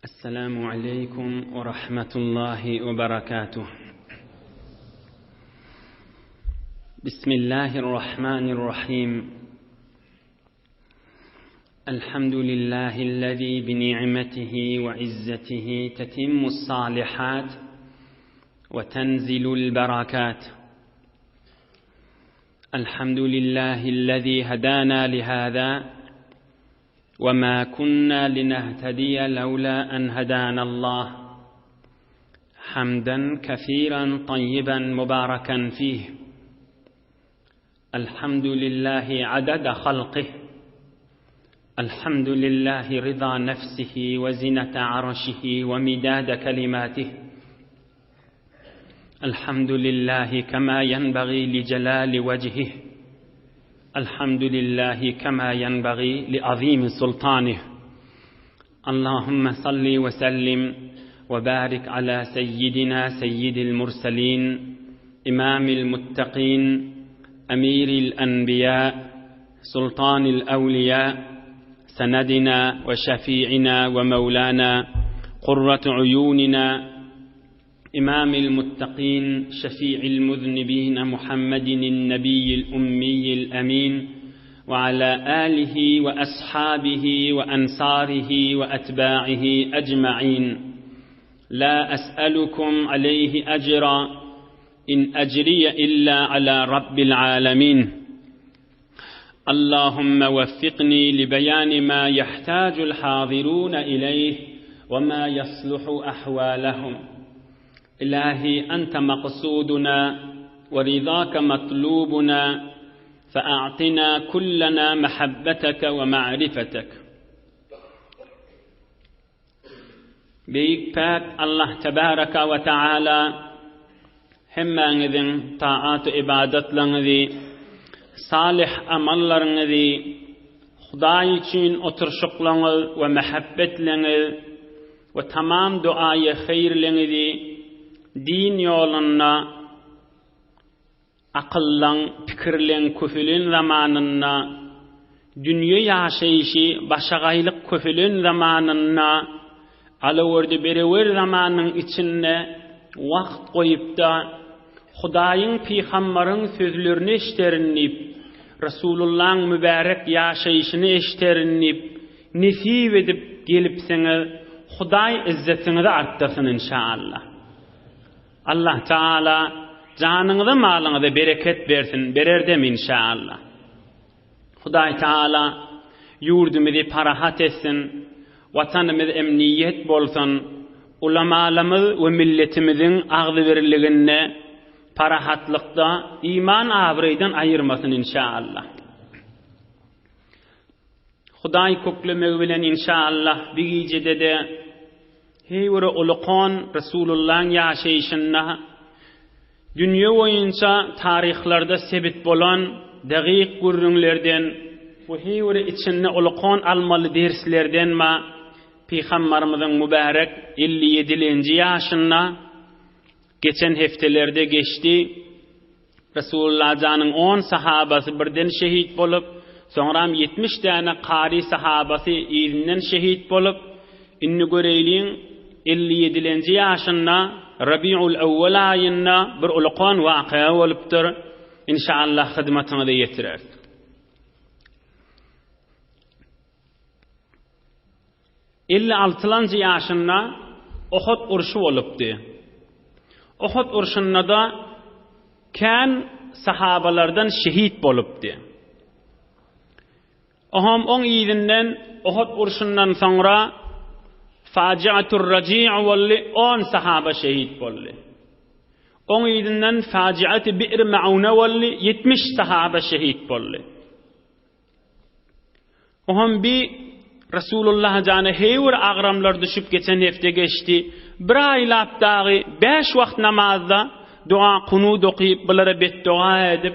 السلام عليكم ورحمة الله وبركاته. بسم الله الرحمن الرحيم. الحمد لله الذي بنعمته وعزته تتم الصالحات وتنزل البركات. الحمد لله الذي هدانا لهذا وما كنا لنهتدي لولا أن هدانا الله. حمدا كثيرا طيبا مباركا فيه. الحمد لله عدد خلقه، الحمد لله رضا نفسه وزنة عرشه ومداد كلماته، الحمد لله كما ينبغي لجلال وجهه، الحمد لله كما ينبغي لعظيم سلطانه. اللهم صل وسلم وبارك على سيدنا سيد المرسلين، إمام المتقين، أمير الأنبياء، سلطان الأولياء، سندنا وشفيعنا ومولانا، قرة عيوننا، إمام المتقين، شفيع المذنبين، محمد النبي الأمي الأمين، وعلى آله وأصحابه وأنصاره وأتباعه أجمعين. لا أسألكم عليه أجرا، إن أجري إلا على رب العالمين. اللهم وفقني لبيان ما يحتاج الحاضرون إليه وما يصلح أحوالهم. إلهي أنت مقصودنا ورضاك مطلوبنا، فأعطنا كلنا محبتك ومعرفتك. بيك باك الله تبارك وتعالى همانذن طاعات عبادت لنذي صالح أمل لنذي خداي چين اترشق لنذ ومحبت لنذ وتمام دعاي خير لنذي دين يولنا أقلن فكرلن كفلن زماننا دنيا يعشيشي بشغيلق كفلن زماننا على ورد برور زمانن içinde وقت قيب da خداين في خمرن sözlerini işterinip Resulullah'ın mübarek yaşayışını işterinip nesip edip gelip sana Huday izzetini de arttırsın inşallah. Allah Teala canınızı malınızı bereket versin, bererdem inşallah. Huday Teala yurdumuzu parahat etsin, vatanımız emniyet bolsun, ulamalarımız ve milletimizin ağzıverirliğine parahatlıkta iman avraydan ayırmasın inşallah. Huday köklemek bilen inşallah bir gecede de heyvere uluqan Resulullah'ın yaşayışına dünya boyunca tarihlerde sebit bolan daqiq görünlerden bu heyvere içinde uluqan almalı derslerden ma Peygamberimizin mübarek 57. yaşına geçen haftelerde geçti. Resulullah canın 10 sahabası birden şehit bolup, sonra 70 tane qari sahabası ilinden şehit bolup, inni göreyliğin 57. yaşında Rabiul Awwal ayında bir uluqan vaqia olupdur. İnşallah hizmetine de yetirer. İlla 6. yaşında Uhud uruşu olupdu. Uhud uruşunda da kan sahabalardan şehit bolupdu. Oham 10 iydinden Uhud uruşundan sonra faciatur raci' walli 10 sahaba şehit boldu. 10 iydinden faciat bi'r mauna walli 70 sahaba şehit boldu. Oham bir Resulullah canı heyver ağramlar düşüp geçen hafta geçti. Bir aylap dağı 5 vakt namazda dua kunud okuyup bunlara beddua edip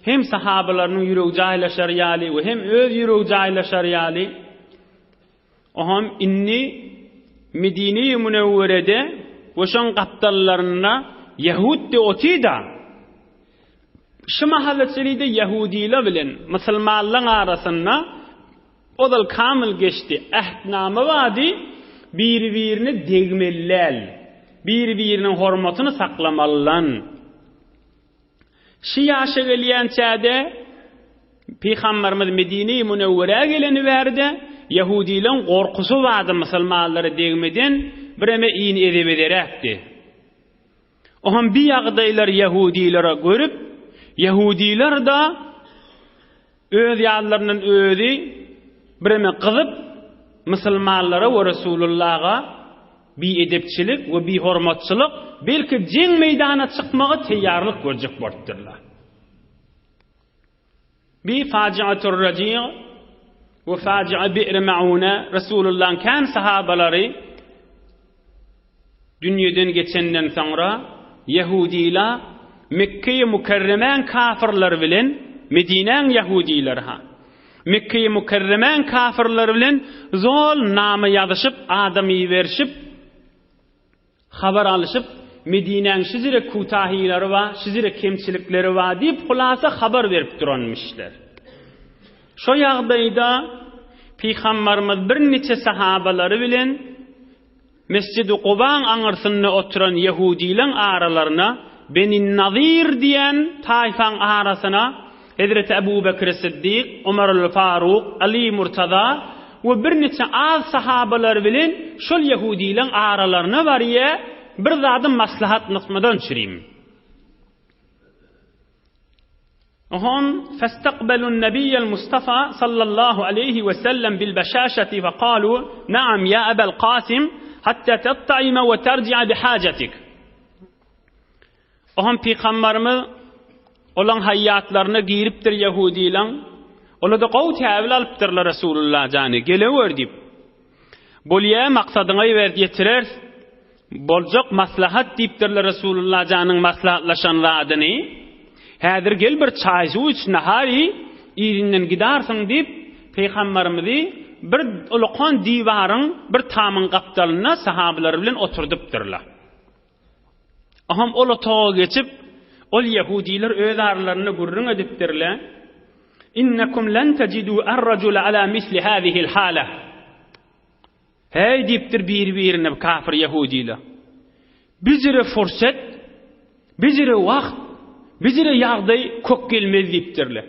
hem sahabalarının yüreği caylaşar yali ve hem öz yüreği caylaşar yali. Oham inni Medine-i Münevvere'de boşan kaptallarına Yahud de otida. Şu mahalleçeli de Yahudiyle bilen Müslümanların arasında odal kamil geçti. Ehdname vadi bir-birini degmellel, bir-birinin hormatını saklamalılan. Şu yaşa gelen çağda Peygamberimiz Medine-i Münevvere'ye geleni verdi. Yahudilerin korkusu vardı Müslümanları degmeden bireme iyin edebederekti. Ohan bir yağdaylar Yahudilere görüp, Yahudiler da öz yağlarının özü bireme kızıp Müslümanlara ve Resulullah'a bir edepçilik ve bir hormatçılık belki ceng meydana çıkmağa teyarlık görecek bortturlar. Bir faciatur raci' ve facia bi'r mauna Resulullah'ın kan sahabaları dünyadan geçenden sonra Yahudiler Mekke-i Mukarremen kafirler bilen Medine'nin Yahudiler ha Mekke-i Mukarremen kafirler bilen zol namı yazışıp adamı verişip haber alışıp Medine'nin şizire kutahileri var, şizire kemçilikleri var deyip hulasa haber verip duranmışlar. Şu yağdayda Peygamberimiz bir neçe sahabaları bilen Mescid-i Quban anırsında oturan Yahudilerin aralarına Beni Nazir diyen tayfan arasına Hazreti Ebu Bekir Siddiq, Ömer el-Faruk, Ali Murtada ve bir neçe az sahabalar bilen şol Yahudilerin aralarına var ya bir zadım maslahat nıkmadan çüreyim. Ohun fastaqbalun nabiyyal Mustafa sallallahu aleyhi ve sellem bil bashashati ve qalu na'am ya Ebel Qasim hatta tatta'ima ve terci'a bihajatik. Ohun Peygamberimiz olan hayatlarını giyiriptir Yahudilerin. Ola da qawt havil alıptırlar Resulullah canı gelever dip. Bolya maksadına verdi yetirer. Bolcak maslahat deyiptirler Resulullah canın maslahatlaşanlar adını. Hadir gel bir çay su iç nahari irinden gidarsın deyip Peygamberimizi bir uluqan divarın bir tamın kaptalına sahabeler bilen oturduptırlar. Aham ol otağa geçip ol Yahudiler öz aralarını gurrun ediptirler. İnnekum lan tecidu ar-racula ala misli hadihil hala. Hey deyiptir bir-birine kafir Yahudiler. Bizire fırsat, bizire vakt, bizire yağday kök gelmez deyiptirler.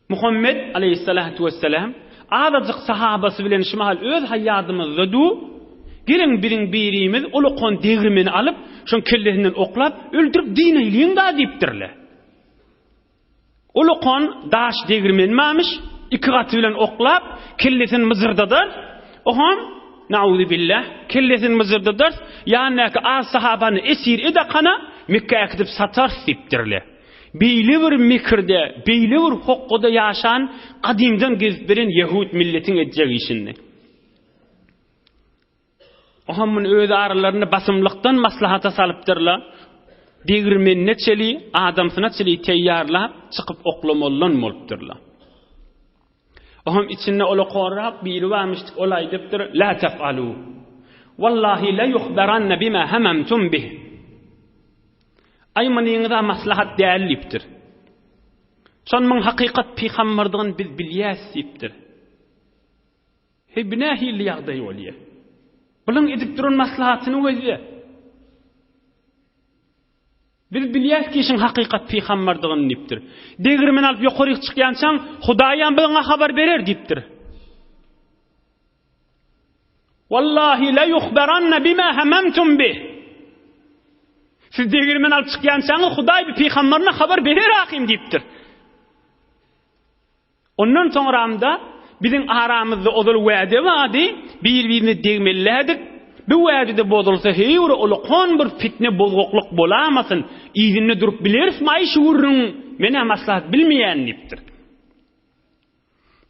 Muhammed aleyhissalatu vesselam adacık sahabası bilen şimal öz hayatımızda du gelin birin birimiz uluqon degrimini alıp şun kellesinden oklap öldürüp din eyleyin da deyiptirler. Uluqon daş degrimin mamış iki katı bilen oklap kellesin mızırdadır. Oham nauzu billah kellesin mızırdadır. Yani az sahabanı esir edakana Mekke'ye gidip satar deyiptirler. Beyliver mikirde, beyliver hokkuda yaşan kadimden gezdiren Yahud milletin edecek işini. Ohamın öz aralarını basımlıktan maslahata salıptırlar. Degirmenine çeli, adamsına çeli teyyarla çıkıp oklamollon moluptırlar. Oham içinde ola korraq biri varmıştık olay deyiptir. La tef'alu. Wallahi la yukhbaranna bima hamamtum bih. Aymaniyinizda maslahat değerliptir. Sonmun hakikat peygamberdiğin biz bilyas deyiptir. Hebnahi li yağday oliye. Bulun edip durun maslahatını özü. Biz bilyas ki işin hakikat peygamberdiğin deyiptir. Degirmen alıp yoqorik çıkyansan Hudayan bana haber verer deyiptir. Wallahi la yukhbaranna bima hamamtum bih. Siz degirmen alıp çıkyansanız Huday bir peygamberine haber verir hakim deyiptir. Ondan sonramda bizim aramızda odul vade vadi birbirini degmelledik. Bu vade bozulsa heyur uluqon bir fitne bozguqluk bolamasın. İzinle durup biliriz may şuurun mena maslahat bilmeyen deyiptir.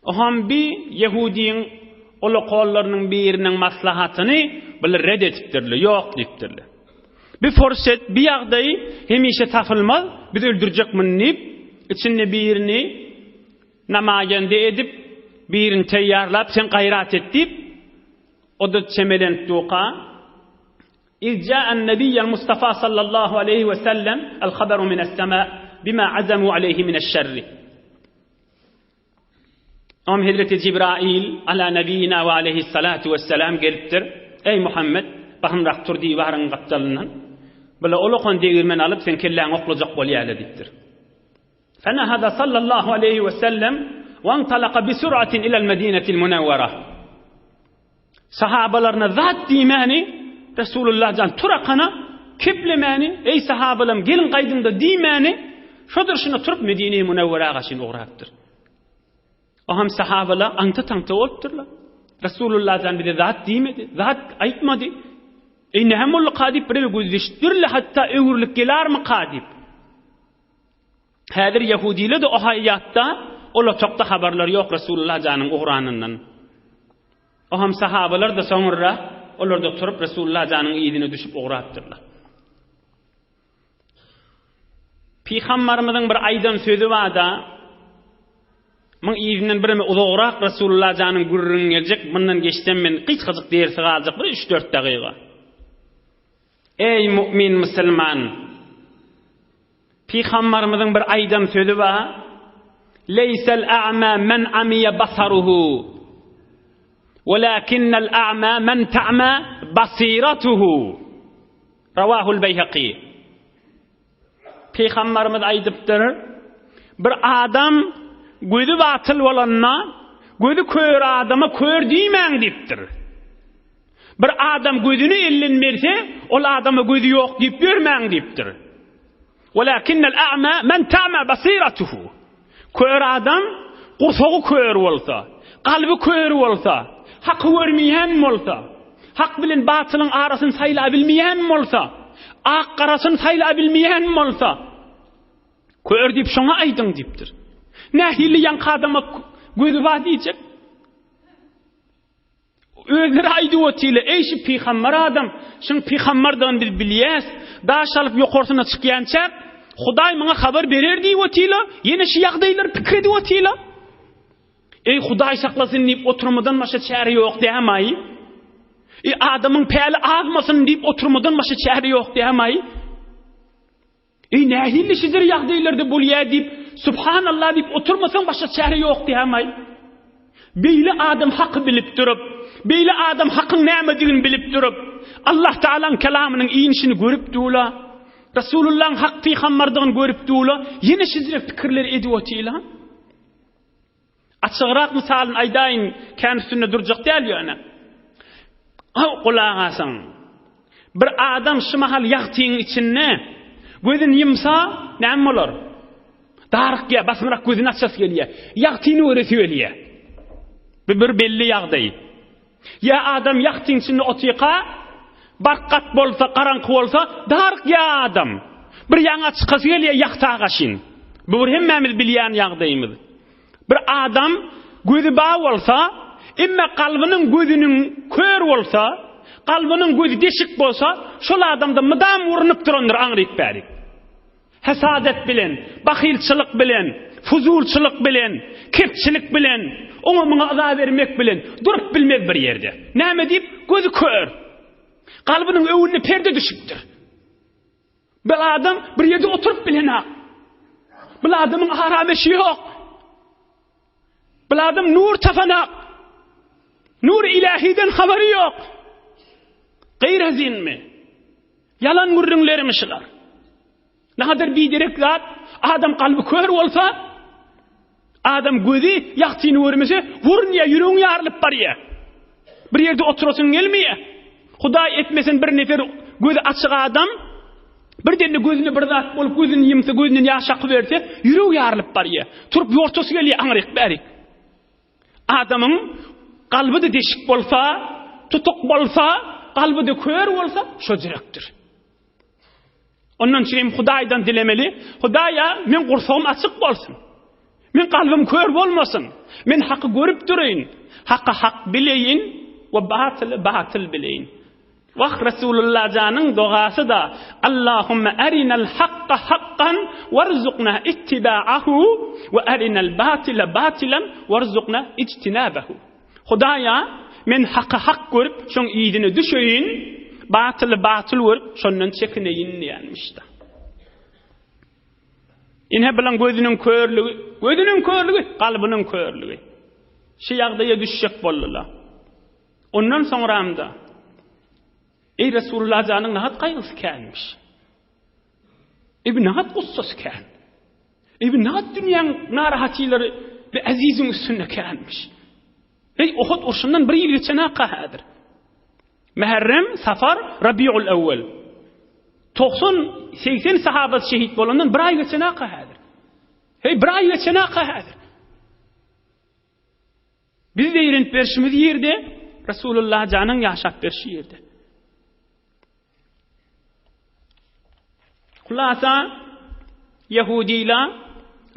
Oham bir Yahudiyin uluqollarının birinin maslahatını bilir reddetiptirler, yok deyiptirler. Bir fırsat, bir yağdayı hemişe tafılmaz, biz öldürecekmin deyip, içinde birini namagende edip, birini teyyarlap, sen gayrat et deyip, o da çemelent duqa. İzca'an nebiyyel Mustafa sallallahu aleyhi ve sellem, el-haberu mine's sema, bima azamu aleyhi mineşşerri. Am Hazreti Cibrail ala nebiyina ve aleyhissalatu vesselam gelipdir. Ey Muhammed, bakımrak turdi varın kaptalından. Böyle olukon değirmen alıp sen kelleğin oklacak bolyalı diptir. Fenahada sallallahu aleyhi ve sellem ve antalaka bisur'atin ilal medinetil münevvera. Sahabalarına zat dimani Resulullah can turakana kiplemani ey sahabalarım gelin kaydında dimani şodur şuna turup Medine-i Münevvera'ya şin uğraptır. Aham sahabalar anta olupturlar. Resulullah can bir de zat dimedi, zat aytmadı. Nehemul qadib bir gözleştirle hatta öwürlük gelar mı qadib? Hadir Yahudiler de o hayatta ola çokta haberler yok Resulullah canın uğranından. Aham sahabalar da sonra onlar da turup Resulullah canın iyidine düşüp uğraptırlar. Peygamberimizin bir aydan sözü var da men iyidinden birime uzoqraq Resulullah canın gurrun gelecek. Bundan geçten men qıç-qıcık dersi qalacak bir 3-4 daqiqa. Ey mümin Müslüman, Peygamberimizin bir aydan sözü var. Leysel a'ma men amiya basaruhu. Walakinnel a'ma men ta'ma basiratuhu. Ravahul Beyhaqi. Peygamberimiz aytıptır. Bir adam gözü batıl olanna, gözü kör adama kör deymen diptir. Bir adam gözünü ellenmerse, ol adama gözü yok deyip görmen diptir. Walakinnel a'ma men ta'ma basiratuhu. Kör adam qursoğu kör olsa, kalbi kör olsa, hakkı görmeyen olsa, hak bilen batılın arasını sayılabilmeyen olsa, ak qarasını sayılabilmeyen olsa, kör deyip şuna aydın deyiptir. Nehili yan adama gözü var diyecek. Özleri aydı otile, ey şu peygamber adam, şun peygamberden bir biliyes, daş alıp yokorsuna çıkıyançak, Huday bana haber verir diye otile, yine şu yağdaylar pikredi otile. Ey Huday saklasın deyip oturmadan başa çare yok diyemay. Adamın peyli ağmasın deyip oturmadan başa çare yok diyemay. Nehili şidir yağdaylarda bulya deyip, Subhanallah deyip oturmasan başa çare yok diyemay. Beyle adam hakkı bilip durup, beyle adam hakkın nemediğini bilip durup, Allah Teala'nın kelamının iyinişini görüp duğla, Resulullah'ın hak peygamberden görüp duğla, yine şizire fikirleri ediyotiyle. Açıqraq misalın aydayın kendisine duracak değil yani. Kulağa asın. Bir adam şu mahal yağtığın içine, gözün yımsa, ne olur? Darık ya, basmırak gözün açası geliyor. Yağtığını öğretiyor. Bir belli yağdayı. Ya adam yağtığın içine otiqa, barkat bolsa, karanlık bolsa, darık ya adam. Bir yana çıkası geliyor yağtağa kaşın. Bu hemmemiz bilyen yağdayımız. Bir adam gözü bağ olsa, imme kalbinin gözünün kör olsa, kalbinin gözü deşik olsa, şol adamda mıdam vurnup durandır anrıyık bärik. Hesadet bilen, bakilçılık bilen, fuzulçılık bilen, kepçilik bilen, ona buna azap vermek bilen, durup bilmek bir yerde. Näme deyip? Gözü kör. Kalbinin önüne perde düşüktür. Bir adam bir yerde oturup bilen hak. Bir adamın harameşi yok. Bir adam nur tafanak. Nur ilahiden haberi yok. Gayrazin mi? Yalan mürrünlermişler. Ne kadar bir direk zat, adam kalbi kör olsa, adam gözü yaktığını vermese, vurun ya, yürüyün yarılıp var ya. Bir yerde oturasın gelmeye. Huday etmesin bir nefer gözü açık adam, bir denne gözünü bir zat olup gözünü yımsa, gözünün yaşakı verse, yürüyün yarılıp var ya. Turup yortosu geliyor, anırık bärik. Adamın kalbi de deşik olsa, tutuk olsa, kalbi de kör olsa, şu direktir. Ondan için Huday'dan dilemeli, Huday'a men kursağım açık olsun. Men kalbim kör olmasın. Men hakkı görüp durayım. Hakkı hak bileyin ve batılı batıl bileyin. Vah Resulullah canın duası da Allahümme erinel hakka hakkan varzukna ittiba'ahu ve erinel batile batilen varzukna ictinabahu. Hudaya men hakkı hak görüp şun iyidini düşeyin, batılı batıl görüp şundan çekineyin diyenmişti. İnhe bilen gözünün körlüğü, kalbinin körlüğü. Şu ýagdaýa düşjek boldylar. Ondan soňramda ey Resulullah janyň nahat gaýgysy känmiş. Nahat gussasy kän. Nahat dünýäň narahatlary we aziziň üstünde känmiş. Hey Uhud urşundan bir ýyl geçen hadir. Muharram, Safar, Rabiul Awwal. 90-80 sahabat şehit bolandan bir ay geçen hadir. Hey bir ay geçen hadir. Biz de ýerint berşimiz ýerde Resulullah janyň ýaşap berşi ýerde. Kulasa Yahudiler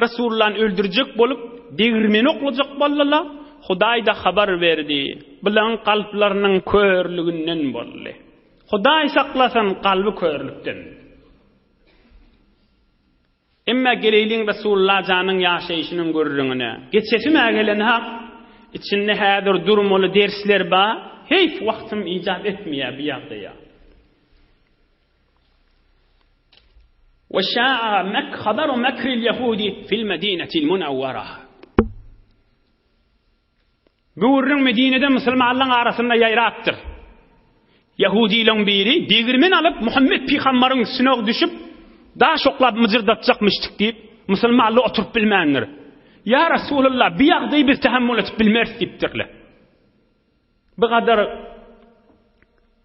Resulullah'ı öldürecek bolup degirmeni oklajak boldylar. Hudaý da habar berdi. Bilen kalplarının körlügünden boldy. Hudaý saklasan kalbi körlükden. Emma geleyliň Resulullah janyň ýaşaýyşynyň görrüňine. Geçesi mägelen hak içinde häzir durmaly dersler ba. Heyf wagtym ijab etmeýär bu ýagdaýa. وشاع خبر مكر اليهود في المدينة المنورة. Gurrun Medine'de Müslümanların arasında yayraktır. Yahudilerin biri degirmen alıp Muhammed Peygamber'in üstüne düşüp daha şoklap mıcırdatacakmıştık deyip Müslümanlar oturup bilmeyenler. Ya Resulullah bir yağdayı biz tahammül etip bilmez deyiptirler. Bu kadar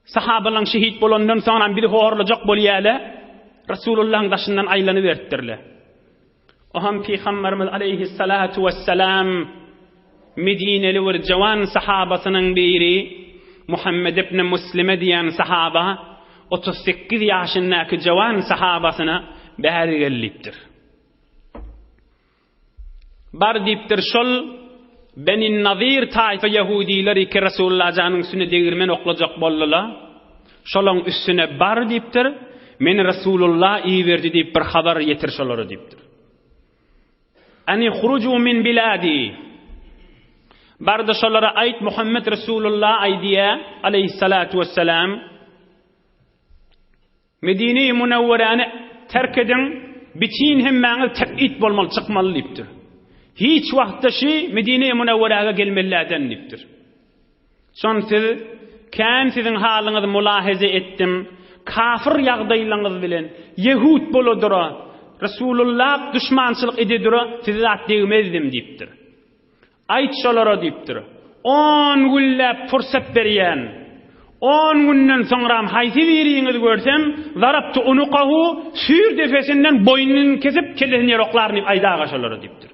sahabaların şehit bolandan sonra biri horulacak bolýaly Resulullah'ın daşından aýlanyberdirler. Oham Peygamberimiz aleyhissalatu vesselam Medineli bir jawan sahabasynyň biri Muhammed ibn Muslime diýen sahaba 38 ýaşyndaky jawan sahabasyna bäri gelipdir. Bar diýipdir şol Beni Nazir taýfa Yahudileri ki Resulullah janyň üstüne degirmen oklajak boldylar. Şolaň üstüne bar diýipdir. Men Resulullah iýberdi diýip bir habar ýetir şolary diýipdir. Ani huruju min biladi. Barda şolara aýt Muhammed Resulullah aýdiýä aleyhissalatu vesselam Medine-i Munawwarany terk edin, bitin hemmäňiz tebit bolmaly çykmaly diýipdir. Hiç wagtda şi Medine-i Munawwaraga gelmelläden diýipdir. Şon siz kän siziň halyňyzy mulahaza etdim. Kafir ýagdaýlaryňyz bilen Yehud boladura Resulullah düşmançylyk ededira sizi zat degmezdim diýipdir. Aýt şolara diýipdir. 10 güllep fursat berýän. 10 günden soňram haýsy biriňiz görsem, zaraptu unuqahu sür defesinden boynuny kesip kellesini ýoklaryny aýdaga şolara diýipdir.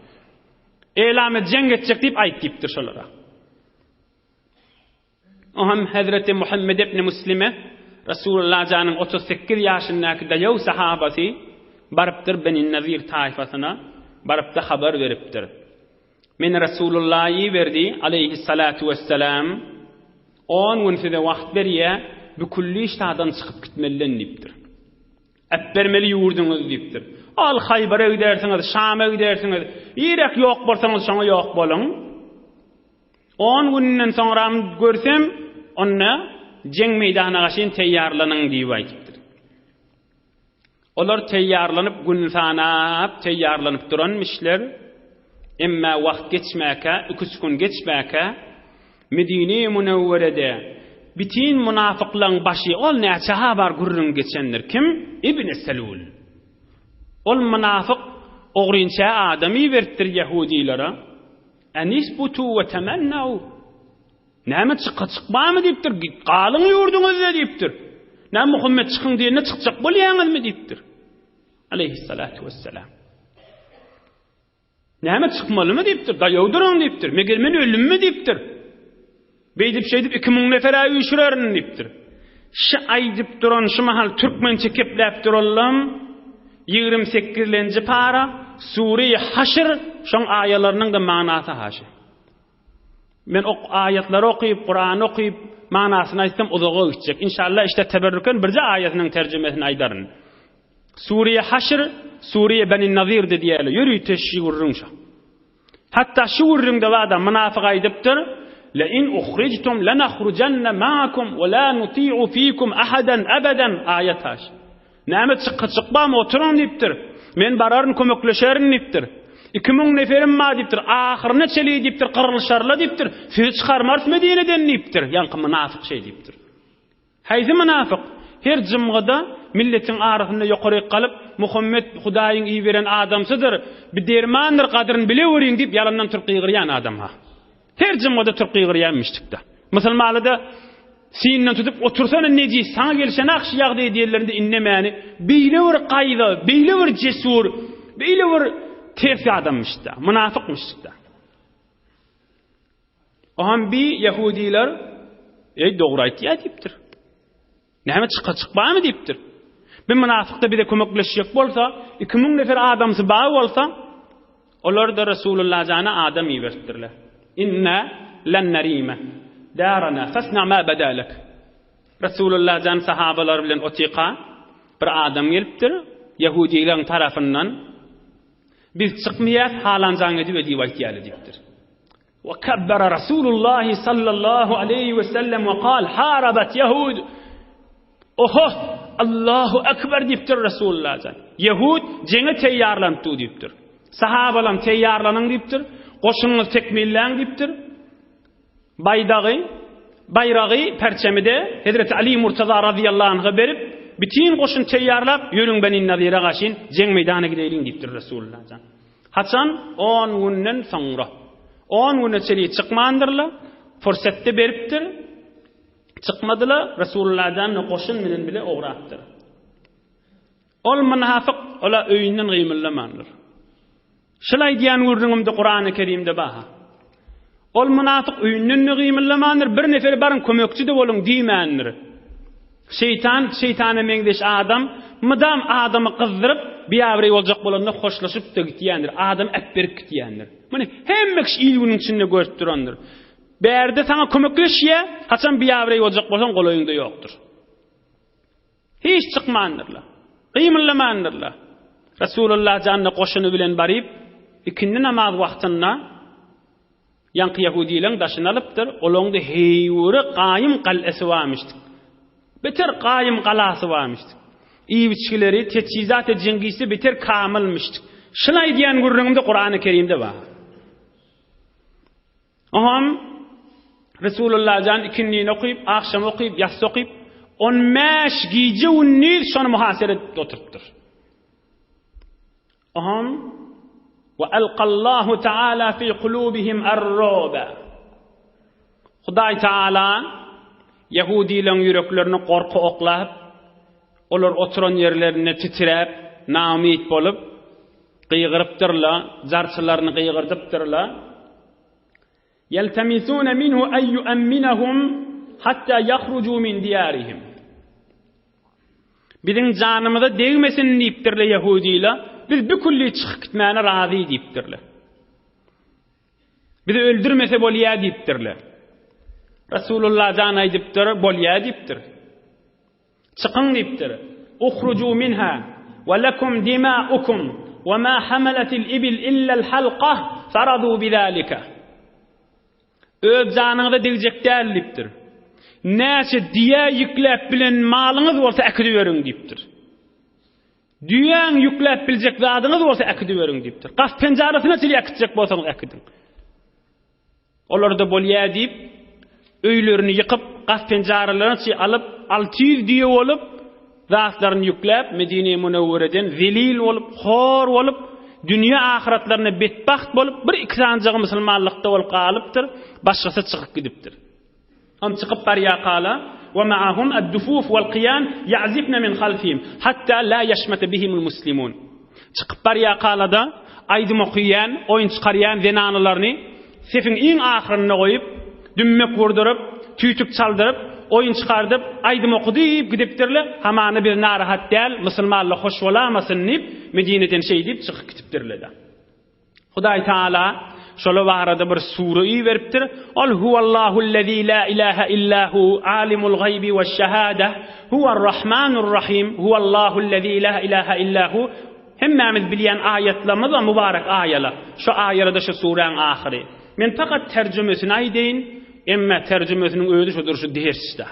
Elam jeng etjek diýip aýt diýipdir şolara. Oham Hazreti Muhammed ibn Muslime Resulullah janyň 38 ýaşyndaky daýaw sahabasy barıpdyr Beni Nazir taýfasyna barıpda habar beripdir. Men Resulullah'ı verdi aleyhissalatu vesselam 10 gün size wagt berýär bu kulli iştadan çykyp gitmelinden diýipdir. Äpbermeli ýurduňyz diýipdir. Al Haybara gidersiňiz, Şam'a gidersiňiz, ýerek ýok bolsaňyz şoňa ýok boluň. 10 günden soňra görsem onna jeng meýdanyna gaşyn teýýarlanyň diýip aýtdypdyr. Olar teýýarlanyp gün sanap teýýarlanyp duranmışlar. Emma wagt geçmäke, 2 gün geçmäke Medine-i Munawwarada bitin munafyklaryň başy ol näçe habar gurrun geçenler kim? İbn Selul. Ol munafyk ogrinça adamy berdir Yahudilere. Anisbutu ve temennu. Näme çykbamy diýipdir? Galyň ýurduňyzda diýipdir. Näme Muhammed çykyň diýende çykjak bolýaňyzmy diýipdir. Aleyhissalatu vesselam. Näme çykmalymy diýipdir? Daýawdyryň diýipdir. Meger men ölümmi diýipdir. Beýdip şeýdip 2000 nefer aýyşyraryň diýipdir. Şu aýdyp duran şu mahal türkmençe kepläp durallam 28-nji para Sure-i Haşr şoň aýalarynyň da manasy haşy. Men o aýatlary okuyup Kur'an okuyup manasyny aýtsam uzaga gitjek. İnşallah işte teberrüken birje aýatynyň terjemesini aýdaryn. Sure-i Haşr Sure-i Beni Nazir diýeli. Ýöri teşgirrün şo. Hatta şu urrunda wada munafyk aýdypdyr. La in ukhrijtum lanakhrujanna ma'akum wa la nuti'u fiikum ahadan abadan ayat haş. Näme çykbam oturun diýipdir. Men bararyn kömekleşerin diýipdir. 2000 neferim ma diptir. Ahirine çeli diptir, qırılşarla diptir. Söz çıkarmars Medine'den diptir. Yankı münafık şey diptir. Hayzi münafık. Her cımgıda milletin arasında yukarı kalıp Muhammed Hudaýyň iyi veren adamsydyr. Bir dermandyr kadryn bilewerin dip yalandan türkü ýygyryan adam ha. Her cımgıda türkü ýygyryanmışdykda. Musulmanlyda Sinden tutup otursana neci sana gelişen akşı yağdı diýerlerinde innemeni beýle bir gaýda, beýle bir cesur, beýle bir tersi adammışda, münafıkmışda. Ohan bir Yahudiler doğru aýtýar diýipdir. Näme çıkbamy diýipdir. Bir münafıkda bir de kömekleşjek bolsa, 2000 nefer adamsy baý bolsa, olar da Resulullah jana adam ýerdirler. Inna lan narima darana fasna ma badalak. Resulullah jan sahabalar bilen otiqa bir adam gelipdir Yahudilerin tarafından biz çıkmayat halanjaňy diýip aýtýarly diýipdir. Wa kabbara Resulullah sallallahu aleyhi ve sellem ve qal harabat yahud. Oho Allahu ekber diýipdir Resulullah jan. Yahud jeňe teýýarlandy diýipdir. Sahabalar teýýarlanyň diýipdir. Goşuňyz tekmilleň diýipdir. Bayrağı perçemide Hazreti Ali Murtaza radıyallahu anh'a berip bütün goşun teýýarlap yörüň Beni Nazire gaşyn jeň meýdana gideýin diýipdir Resulullah jan. Haçan 10 günden soňra 10 güne çeli çykmandyrlar, fursatda beripdir. Çykmadylar, Resulullah jan goşun menen bile ogratdyr. Ol münafık ola öýünden gymyllamandyr. Şolay diýen gördüňimde Qur'an-ı Kerimde baha. Ol münafık öýünden gymyllamandyr, bir nefer barın kömekçi de bolun diýmändir. Şeytana meňdeş adam, mydam adamy kızdyryp, biýabry boljak bolanda hoşlaşyp da gitýändir. Adam äpberip gitýändir. Mene hemme kişi ýygynyň içinde görüp durandyr. Berde sana kömekleşýä, haçan biýabry boljak bolsaň golaýynda ýokdur. Hiç çykmandyrlar. Gymyllamandyrlar. Resulullah janna goşuny bilen baryp, ikindi namaz wagtynda yankı Yahudilerin daşını alıptır. Olonda heyvuri qayyum qal'ası varmıştı. Beter qayyum qalası varmıştı. İyi biçkileri, teçhizat-ı cengisi beter kamılmıştı. Şunay diyen gurrunumda Kur'an-ı Kerim'de var. Aham Resulullah can ikinliğini okuyup, akşam okuyup, yatsı okuyup, 15 gece unnil şonu muhasere oturttur. Aham وَأَلْقَى اللّٰهُ تَعَالَى فِي قُلُوبِهِمْ الرُّعْبَ. Hudaý Taala Yahudilerin yüreklerini korku oklap, olar oturan yerlerine titrep, namit bolup, qiyğırıpdırlar, jarçylaryny qiyğırdypdyrlar. يَلْتَمِسُونَ مِنْهُ أَن يُؤَمِّنَهُمْ حَتَّى يَخْرُجُوا مِنْ دِيَارِهِمْ. Bizim canımıza değmesin diýipdirler Yahudiler. Biz bir kulli çıkıp gitmene razı diýipdirler. Bizi öldürmese bolýa diýipdirler. Resulullah jan aýdypdyr, bolýa diýipdir. Çıkın diýipdir. Ukhruju minha wa lakum dima'ukum wa ma hamalatil ibil illa al halqa faradu bizalika. Öz janyňyza digjekler diýipdir. Näçe diýe ýükläp bilen malyňyz bolsa äkidi berin diýipdir. Düýäň ýükläp biljek zadyňyz bolsa äkidi berin diýipdir. Gas penjarasyna çyly äkitjek bolsaňyz äkidin. Olarda bolýa diýip öýlerini ýykyp, gas penjaralaryny alyp 600 diýe bolup, zatlaryny ýükläp Medine-i Munawwara'dan zelil bolup, hor bolup, dünýä ahiratlaryna betbaht bolup, bir iksanjagy musulmanlykda bolup galypdyr, başgasy çykyp gidipdir. Ham çıkıp barya qala ve ma'ahum ad-dufuf wal-qiyan ya'zifna min khalfihim hatta la yashmata bihim al-muslimun. Çıkıp barya qalada aýdym okuyan, oyun çıkaryan zenanalaryny sefin iň ahyrına goýup, dümmek wurduryp, tüýtük çaldyryp, oyun çıkardyp, aýdym okudyp gidipdirler. Hamany bir narahat däl, musulmanlar hoş bolamasyn diýip Medineden şey diýip çykyp gidipdirler. Hudaý Taala şolu barada bir sure beripdir. Al huvallahu'llezî la ilahe illahu alimul gaybi veş-şehâde huve'r-rahmanur rahim huvallahu'llezî la ilahe illahu. Hemmemiz bilýän ayetlerimiz we mübarek aýalar. Şu aýarda şu sureň ahyry. Men fakat terjümesini aýdyn, emma terjümesiniň özü şudur şu dersde.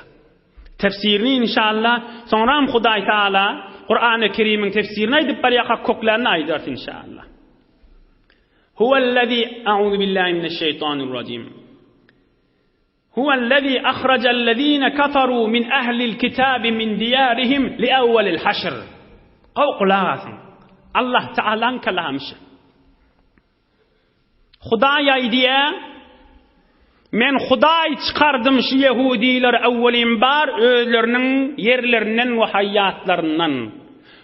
Tefsirini inşallah soňram Hudaý Taala Qur'an-ı Kerim'iň tefsirini aýdyp barýaka köklerini aýdar inşallah. أعوذ بالله من الشيطان الرجيم هو الذي أخرج الذين كفروا من أهل الكتاب من ديارهم لأول الحشر قوق لازم الله تعالى كلامش خدايا ايديا من خداي çıkardım şu Yahudiler evvelin bar özlerinin yerlerinin ve hayatlarının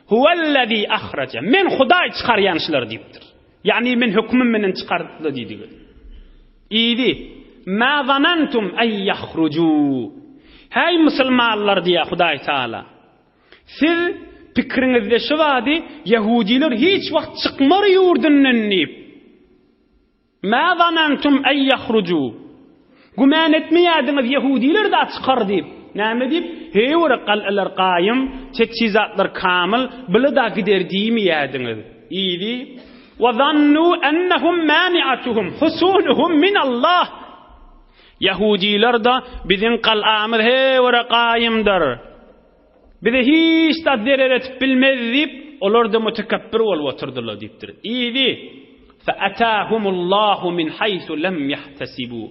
huvellezî ahraca men Huday çıkaryanşlar deyiptir. Yani men hükmüm menen çıkardı deydi. İyidi. Ma zanantum en yahrucu. Hay Müslümanlar diye Huday Teala. Siz fikrinizde şu vadi Yahudiler hiç vakt çıkmar yurdundan deyip. Ma zanantum en yahrucu. Güman etmeyadınız Yahudiler de çıkar deyip. Näme deyip? Heywer qal'alar qaýym, teçhizatlar kamil, bile da gider diýmeyadınız. İyidi. Wa zannu annahum mani'atuhum husunuhum min Allah. Yahudiler da bizim qal'amyz heywer qaýymdyr. Bize hiç de derer etip bilmez deyip, olar da mutakabbir bolup otyrdylar deyipdir. İyidi. Fa atahumullahu min haythu lam yahtasibu.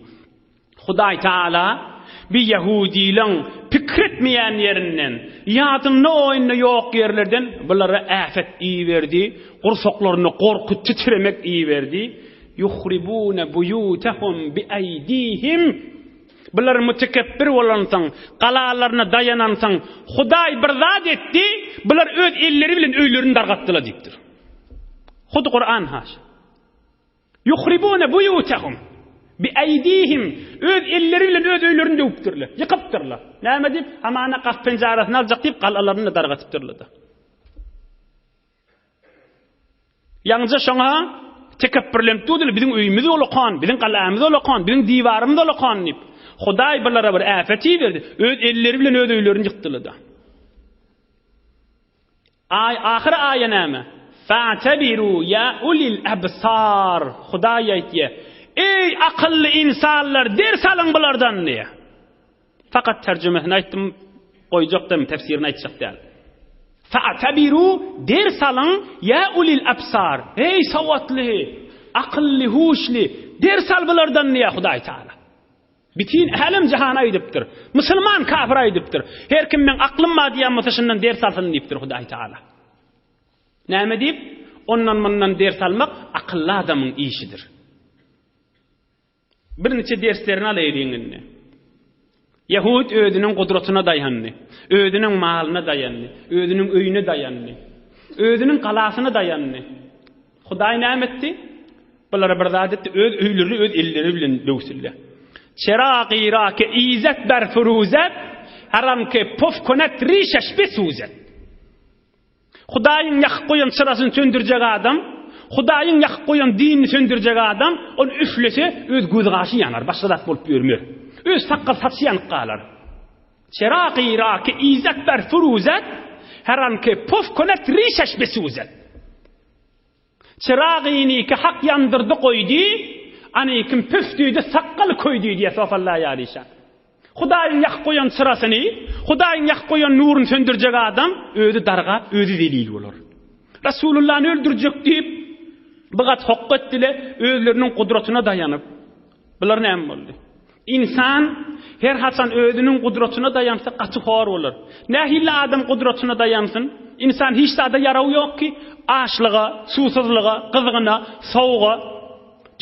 Huday Teala bir Yahudilerin fikretmeyen yerinden, yadın ne oyunu yok yerlerden bunlara afet iyi verdi, kursaklarını korkut titremek iyi verdi. Yuhribune buyutahum bi eydihim. Bunlar mütekebbir olansan, qalalarına dayanansan, Huday bir zat etti, bunlar öz elleri bilen öylerini dargattılar deyiptir. Hud Kur'an haş. Yuhribune buyutahum bi eydihim. Öz elleri bilen öz öylerini döptürler, yıkıptırlar. Näme dip? Hamana qaf penjarasını aljak dip qalalarını dargatıptırlar. Yalnızca şoňa tekebbürlen tudul bizim öýümüz olaqan, bizim qalamyz olaqan, bizim diwarymyz olaqan dip. Huday bulara bir afeti berdi. Öz elleri bilen öz öylerini yıktılar da. Ahir aýa näme? Fa'tabiru ya ulil absar. Huday aýtdy. Ey akıllı insanlar ders alın bulardan diye. Fakat tercümesini aytdım, koyacaktım, tefsirini aytacak. Fa'tabiru ders alın ya ulil absar. Ey savatlı, akıllı, huşli ders al bulardan diye Huday Teala. Bütün alam cihana ediptir. Müslüman kafir ediptir. Her kim men aklım madiyan mutaşından ders alsın deyiptir Huday Teala. Näme deyip? Ondan bundan ders almak akıllı adamın işidir. Bir neçe derslerini alaydiňinde. Yahud ödünün kudretine dayandı. Ödünün malına dayandı. Ödünün öýüne dayandı. Ödünün qalasına dayandı. Hudaý näme etdi? Bulara bir zat etdi, öz öýleri, öz elleri bilen döwsüller. Çeraqi rake izet ber furuzet, haramke pof konet rişeş besuzet. Hudaýyň yak goýan çyrasyny söndürjek adam, Hudaýyň yak goýan dinini söndürjek adam, onu üflese öz göz gaşy yanar, başga zat bolup görmer. Öz saqqal saçy yanıp galar. Çeraqi rake izet ber furuzet, haramke pof konet rişeş besuzet. Çeraqini ki hak yandırdı koydu, anikim püftüydü saqqal koydu diye sofallah yarişa. Hudaýyň yak goýan çyrasyny, Hudaýyň yak goýan nurun söndürjek adam öýdi darga, öýdi delil bolar. Rasulullah'ı öldürjek diýip bigat hok etdiler, özleriniň kudretine dayanıp. Bular näme boldy? İnsan her haçan özünün kudretine dayansa gaty hor bolar. Nähille adam kudretine dayansın? İnsan hiç de yaraw yok ki, açlyga, susuzlyga, gyzygyna, sowga,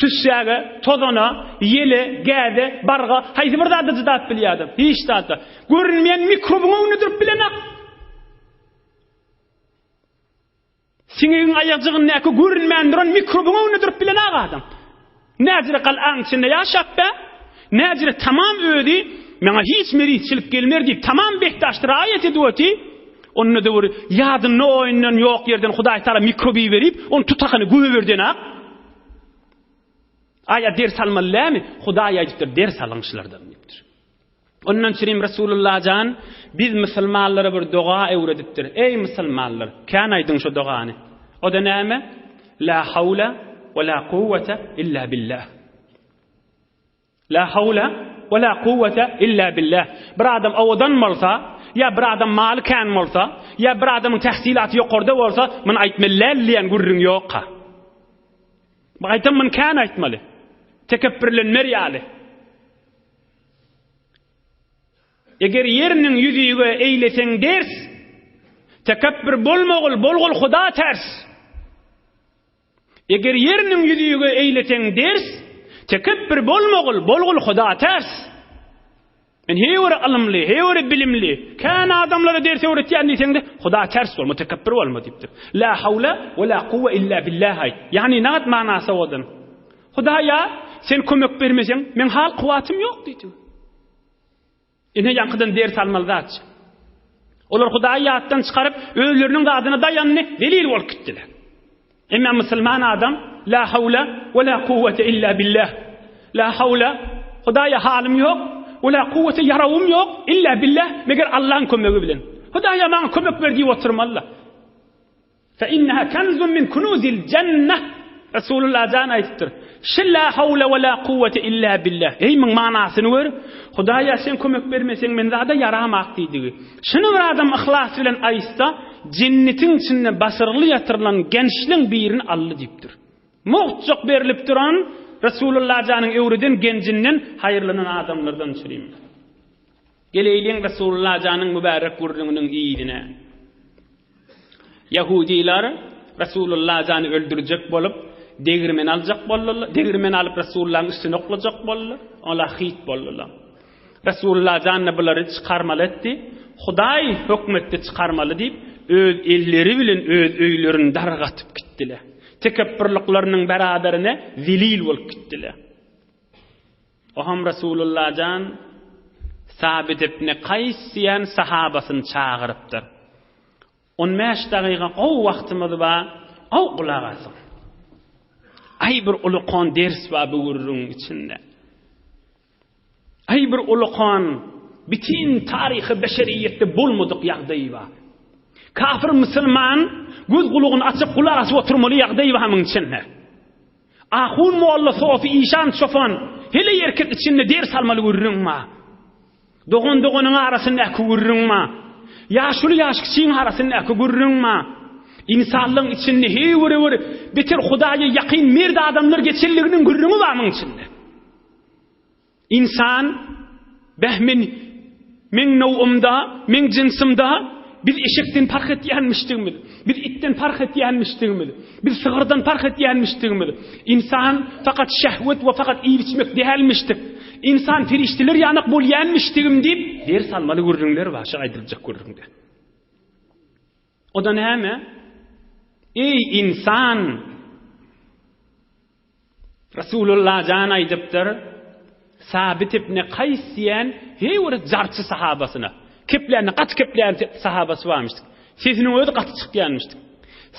tüssäge, tozana, yele, gäde, barga, haýsy bir zat zat bilýärdim. Hiç de. Görünmeýän mikrobuny öňüdürip bilenak. Siňiň aýakjygyň näki görünmeýän duran mikrobuny öňüdürip bilenak adam. Näzire qal'an içinde ýaşap be, näzire tamam öýdi, meňe hiç meritçilik gelmer diýip tamam behdaşdyr aýet edýärdi. Onu da bir yadın ne oyundan yok yerden Hudaý Taala mikrobi verip onu tutakyny göberdenak. Aya ders almalymy? Hudaý aýdypdyr, ders alyňşylardan diýipdir. Ondan sonra Rasulullah jan biz musulmanlara bir dua öwredipdir. Ey musulmanlar, kan aýdyň şu duany. O da näme? La hawla ve la kuvvete illa billah. La hawla ve la kuvvete illa billah. Bir adam awadan bolsa, ya bir adam maly kan bolsa, ya bir adamyň tahsilaty ýokarda bolsa, men aýtmalylar diýen gurrun ýokka. Baytam men kan aytmaly. Tekebbürlenmer ýaly. Eger yeriniň ýüzüge eýleseň ders, tekebbür bolgul Huda ters. Eger yeriniň ýüzüge eýleseň ders, tekebbür bolgul Huda ters. Men heýwer alymly, heýwer bilimli, kan adamlara ders öwretýän diýseňde Huda ters bol, mutekebbir bolma diýipdir. La hawla we la quwwa illa billah. Yani näet manasy odan? Hudaýa sen kömek bermeseň men hal kuwatym ýok diýdi. Ine ýankydan ders almalylar. Olar Hudaýa atdan çykaryp özleriniň zadyna dayanny delil bolup gitdiler. Emma musulman adam la hawla we la quwwata illa billah. La hawla Hudaýa halim ýok. Ola kuvveti yarawum yok illa billah meger Allah'ın kömegi bilen. Hudaýa maňa kömek berdi oturmalla. Fa innaha kanzun min kunuzil cenneh. Resulullah jan aýtdyr. Şilla hawla we la kuvvete illa billah. Ey men manasyny gör. Hudaýa sen kömek bermeseň men zada yaramak diýdi. Şunu bir adam ihlas bilen aýtsa, cennetin içinde basyrly ýatyrylan gençliň birini aldy diýipdir. Muhtaç berilip duran Resulullah janyň öwreden genjinden haýyrlanan adamlardan çyryym. Geleýin Resulullah janyň mübarek gurrungynyň iýidine. Yahudiler Resulullah jany öldürjek bolup, degirmen aljak boldylar. Degirmen alyp Resulullah'ın üstüne oklajak boldylar. Ola hit boldylar. Resulullah janyny bulary çykarmaly etdi. Hudaý hökmetde çykarmaly diýip öz elleri bilen öz öýlerini dargatyp gitdiler. Tekebbürlüklarynyň beraberine zilil bolup gitdiler. Oham Resulullah jan Sabit ibn Qays diýen sahabasyny çagyrypdyr. 15 dagyga o wagtymyz bar, o kulak asyn. Ay bir ulukon ders bar bu gurrun içinde. Ay bir ulukon bitin tarihi beşeriyette bolmadyk ýagdaý bar. Kafir musulman göz gulugyny açyp kulak asyp oturmaly ýagdaý bar mıň içinde. Ahun mualla sofi işan şofan hele yerket içinde ders almaly gurrunma. Dogon-dogonyň arasynda gurrunma. Yaşuly ýaşkyçyň arasynda gurrunma. İnsanlygyň içinde heýwer beter Hudaýa ýaqyn merde adamlar geçirliginiň gurrungy bar mıň içinde. İnsan men nowumda, men jinsimda biz eşekden fark etýänmişdigimiz, biz itten fark etýänmişdigimiz, biz sygyrdan fark etýänmişdigimiz. İnsan fakat şehvet we fakat iýiçmek diýelmişdik. İnsan firiştiler ýanyk bolýanmışdigim diýip ders almaly gurrunlar bar, şa aýdyljak gurrunlar. Oda näme? Ey insan! Resulullah jan aýdypdyr. Sabit ibn Qays diýen heýwer jarçy sahabasyna keplerini gat keplerini sahabasy varmışdy. Sesiniň özi gaty çykýanmışdy.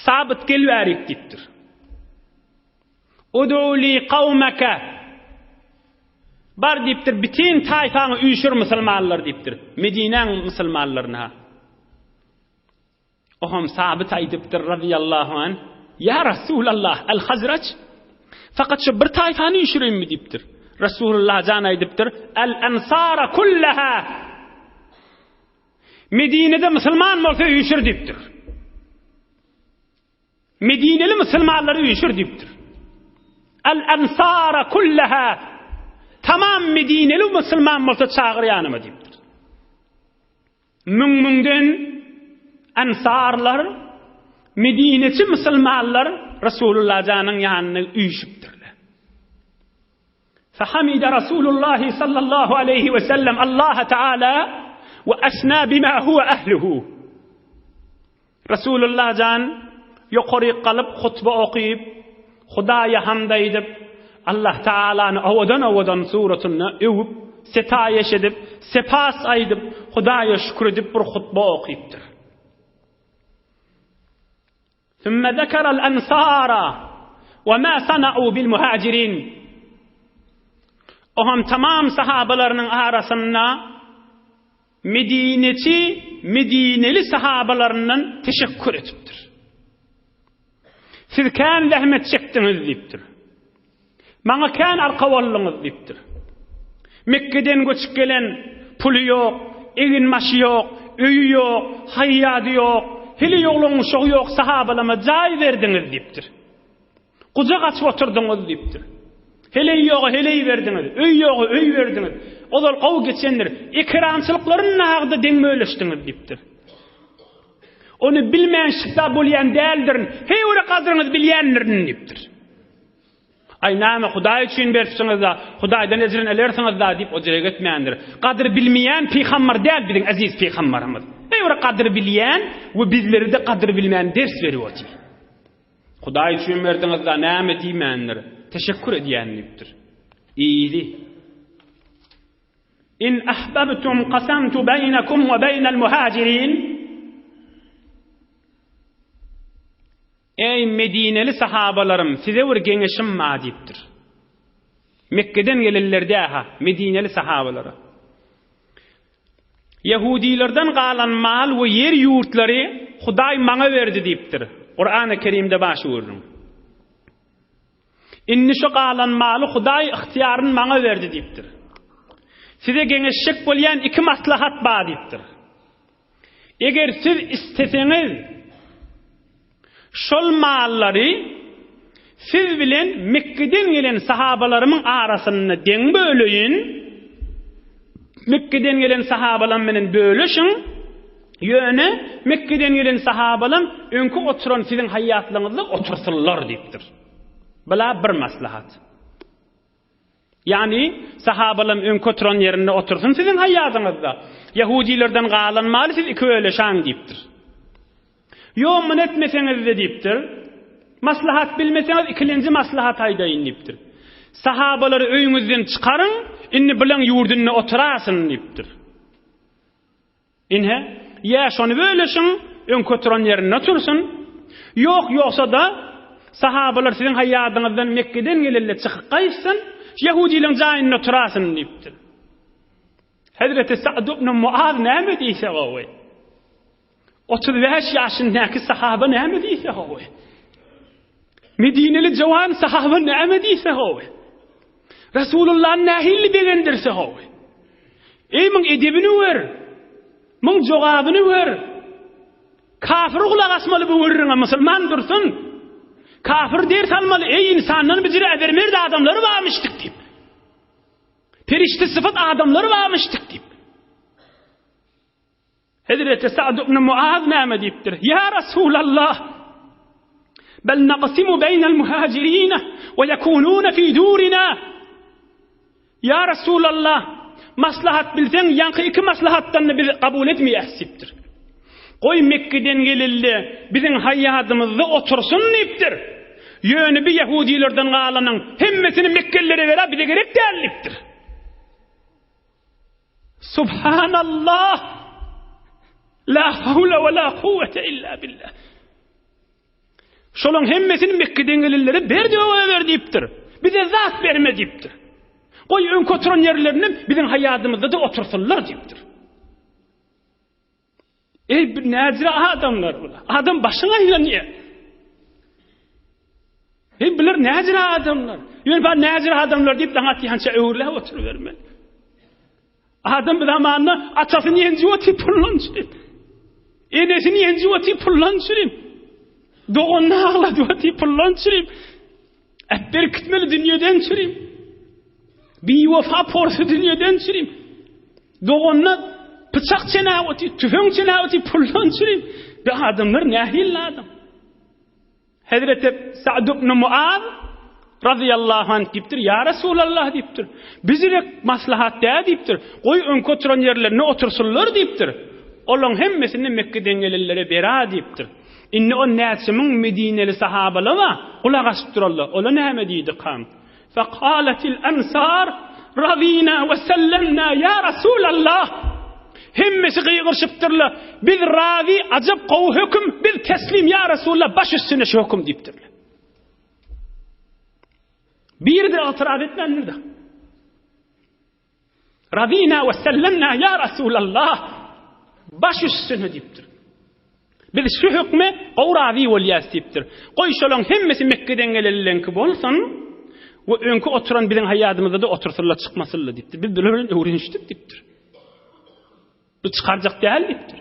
Sabit gelýärik diýipdir. Uduli qawmaka. Bar diýipdir, bitin taýfaňy üýşür musulmanlar diýipdir. Medineň musulmanlaryna. Oham Sabit aýdypdyr radiyallahu an, ya Rasulullah al-Hazraj, fakat şu bir taýfany üýşüreymi diýipdir. Resulullah jan aýdypdyr, al-ansara kullaha. Medine'de musulman bolsa üýşür diýipdir. Medineli musulmanlary üýşür diýipdir. Al-ansara kullaha. Tamam Medineli musulman bolsa çagyrýanymy diýipdir. Müňden ansarlar, Medineçi musulmanlar Resulullah janyň ýanyna üýşüpdirler. فحمد رسول الله صلى الله عليه وسلم الله تعالى وأثنى بما هو أهله. رسول الله جان يقري قلب خطبة أقيب خدايا حمد edip Allah Ta'ala'nı awadan suratını övüp setayeş edip sepas aydıp Hudaya şükür edip bir hutba okuyuptur. ثم ذكر الأنصار وما صنعوا بالمهاجرين. Oham tamam sahabalarının arasında Medineli sahabalarından teşekkür etipdir. Siz kan zahmet çektiniz deyipdir. Maňa kan arkavallyňyz deyipdir. Mekke'den göçüp gelen pulu yok, egin maşy yok, öýü yok, haýýady yok, hili ýoglaňyş yok sahabalama jaý berdiňiz deyipdir. Kucak açıp oturdunuz deyipdir. Hele yoğu heleyi verdiniz. Öy yoğu öy verdiniz. Olar qaw geçenler ekrançılıkların nağda deňme öleşdiniz deyipdir. Onu bilmeýän şykda bolýan däldirin. Heýwre kadryňyz bilýänlerini deyipdir. Ay näme Hudaý üçin beripsiňiz da, Hudaýdan ejrin elersiňiz da diýip o jerege gitmeýändir. Kadry bilmeýän peýgamber däl biziň aziz peýgamberimiz. Heýwre kadry bilýän we bizleri de kadry bilmeýän ders berýär. Hudaý üçin berdiňiz da näme diýmändir? Teşekkür edýän deyipdir. İyili. İn ahbabtum qasamtu beynakum ve beynel muhacirin. Ey Medineli sahabalarım, size bir geňeşim ma diýipdir. Mekke'den gelenlerde ha, Medineli sahabalara. Yahudilerden galan mal we yer ýurtlary Hudaý maňa berdi diýipdir. Qur'an-ı Kerimde başı vurun. İnni şu galan maly Hudaý ihtiýaryny maňa berdi diýipdir. Size geňeşik bolýan iki maslahat bar diýipdir. Eger siz isteseňiz şol mallary siz bilen Mekke'den gelen sahabalarymyň arasyny deň böleýin. Mekke'den gelen sahabalar menen böleşiň. Ýöne Mekke'den gelen sahabalar öňkü oturan siziň haýatlaryňyzda otursunlar diýipdir. Bula bir maslahat. Yani sahabalar öňkü oturan ýerinde otursun siziň haýatyňyzda. Yahudilerden galan maly siz iki öleşäň diýipdir. Yo men etmeseňiz de diýipdir. Maslahat bilmeseňiz ikinji maslahat aýdaýyn diýipdir. Sahabalary öýüňizden çykaryň, inni bilen ýurduna oturasyn diýipdir. Inhe, ya şonu böleşiň, öňkü oturan ýerine otursun. Ýok ýoksa da sahabalar siziň haýatyňyzdan Mekke'den gelenler çykyp gaýsyn, Yahudileň jaýyna oturasyn diýipdir. Hazreti Sa'd ibn Muaz näme diýse gowy? 35 ýaşyndaky sahaba näme diýse gowy? Medineli jawan sahaba näme diýse gowy? Rasulullah nähili begendirse gowy? Ey min edebini wer. Min jogabyny wer. Kafir gulak asmaly bu wurruna musulman dursun. Kafir der salmaly ey insanlaryň bizire bermerdi adamlary barmyşdyk diýip. Perişte sıfat adamlary barmyşdyk diýip. Hazreti Sa'd ibn Muaz näme diýipdir? Ya Resulallah, bel naqsimu beynel muhacirin ve yekununa fi durina. Ya Resulallah, maslahat bilseň ýanky iki maslahatdan biz kabul etmeýäsipdir. Goý Mekke'den gelildi, biziň haýatymyzda otursun diýipdir. Ýöne bir Yahudilerden galanyň hemmesini Mekkelilere berä bize gerek dälipdir. Subhanallah. La havle ve la kuvvete illa billah. Şolun hemmesini Mekke'den gelilere berdi we berdi diýipdir. Bize zat berme diýipdir. Goý öňkü oturan ýerlerini biziň haýatymyzda da otursunlar diýipdir. Ey bir näzire adamlar bular. Adam başyna ýanýar. Ey biler näzire adamlar. Ýöne bar näzire adamlar diýip daňa ýança öwürle oturuverme. Adam bir zamanla atasyny ýenji otip pullançyr. Enesini ýenji otip pullançyr. Doğanna ağladı otip pullançyr. Etber kitmeli dünýeden çyrim. Bir wafa porsu dünýeden çyrim. Doğanna bıçak çene otip, tüfeň çene otip pullançyr. Bu adamlar nähil adam. Hazreti Sa'd ibn Muaz radıyallahu anh diýipdir. Ya Resulallah diýipdir. Bizire maslahat dä diýipdir. Goý öňkü oturan ýerlerine otursunlar diýipdir. Olaň hemmesini Mekke'den gelenlere berä diýipdir. Inni o näçimiň Medineli sahabalama ulak asyp durallar. Ola näme diýdi kam? Faqalatil ansar radina ve sellemna ya Resulallah. Hemmesi gıýgyrşypdyrlar. Biz razi, ajab gowy hökm, biz teslim ya Resulullah baş üstüne şu hökm diýipdirler. Bir de itiraz etmenler de. Radina ve sellemna ya Resulallah. Baş üstüne diýipdir. Biz şu hükme gowrazy bolýas diýipdir. Goý şolaň hemmesi Mekke'den gelenlenki bolsun we öňkü oturan biziň haýatymyzda da otursunlar çykmasynlar diýipdir. Biz bilen öwrenişdik diýipdir. Bu çykarjak däl diýipdir.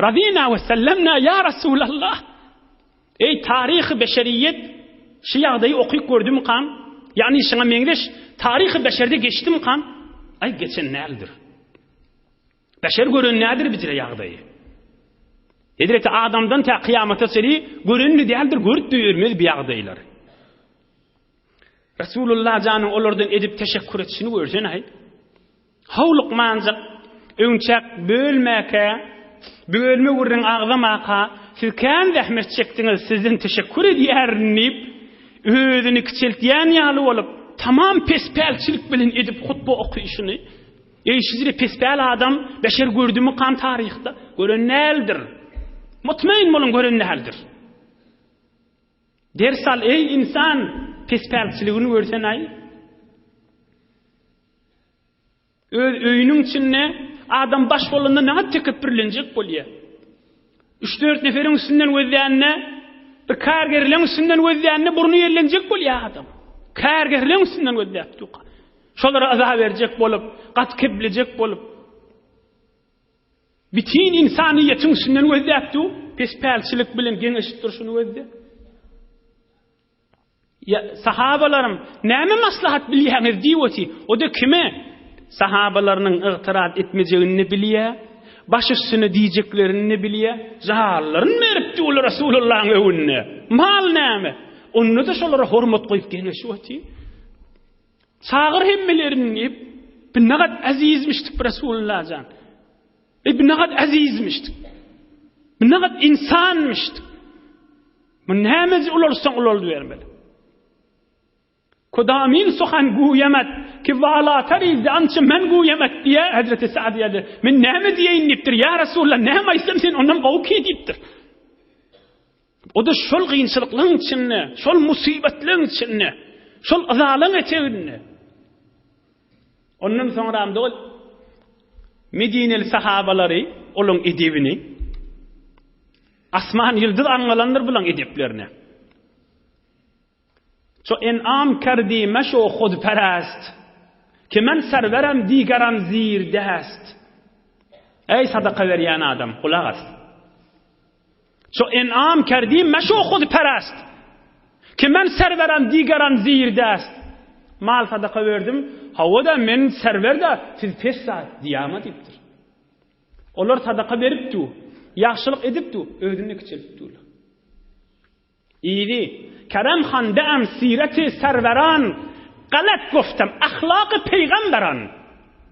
Radina ve sellemna ya Resulallah. Ey taryhy beşeriyet Şu yağdayı okuyup gördüm kan. Yani şuna mengeş tarihi beşerde geçtim kan. Ay geçen nedir? Beşer görün nedir bitire yağdayı? Edreti adamdan ta kıyamata seri görünlü değildir, görüp duyurmez bir yağdayılar. Resulullah canın olurdan edip teşekkür etişini görsen hay. Havluk manzık, önçek bölmeke, bölme vurun ağzamaka, siz kan zahmet çektiniz, sizden teşekkür ediyernip, özünü küçeltyen yalı olup, tamam pespelçilik bilin edip hutba okuyuşunu, sizleri pespel adam, beşer gördüğümü kan tarihte, görün neldir? Mutmain olun görün neldir? Dersal ey insan, pespelçiliğini görsen ay, öyünün içinde adam baş bolunda ne tıkıp birlenecek bolya. 3-4 neferin üstünden özleyenine, bir kargerlerin üstünden özleyenine burnu yerlenecek bolya adam. Kargerlerin üstünden özleyip tuqa. Şolara azap verecek bolup, kat kiblecek bolup. Bütün insaniyetin üstünden özleyip tu, pespelçilik bilen geniştir şunu özle. Ya sahabalarım, näme maslahat bilýäňiz diýweti, o da kime? Sahabalarının ıgtirat etmeyeceğini biliyor, baş üstüne diyeceklerini biliyor, zahallarını veripdi ol Resulullah'ın evine. Mal näme? Onu da şolara hormat koyup genişweti. Çağır hemmelerini bir nagat azizmiştik Resulullah can. Bir nagat azizmiştik. Bir nagat insanmıştık. Bu näme olursan olurdu vermeli. Kodamin sohan guyemet ki vala tarizde ançı men guyemet diye Hazreti Sa'd dedi. Men näme diyeyin diptir ya Resulullah, näme isem sen ondan gawki diptir. O da şol gynçylyklaryň içinde, şol musibetleriň içinde, şol azalyň eteğinde. Ondan sonra da Medineli sahabalary olaň edebini asman yıldız angalanlar bilen edeplerini. چو انعام کردی مشو خود پرست که من سرورم دیگرم زیر دست. ای صدقه وریان آدم قلاق است. چو انعام کردی مشو خود پرست که من سرورم دیگرم زیر دست. mal sadaka verdim, havada men server da siz pes saat diyama diptir. Olar sadaka beripdi, yaxşılık edipdi, ödünü küçültdi. İyidi, Kerem Han de'em sireti serveran, galet goftem ahlak-ı peygamberan.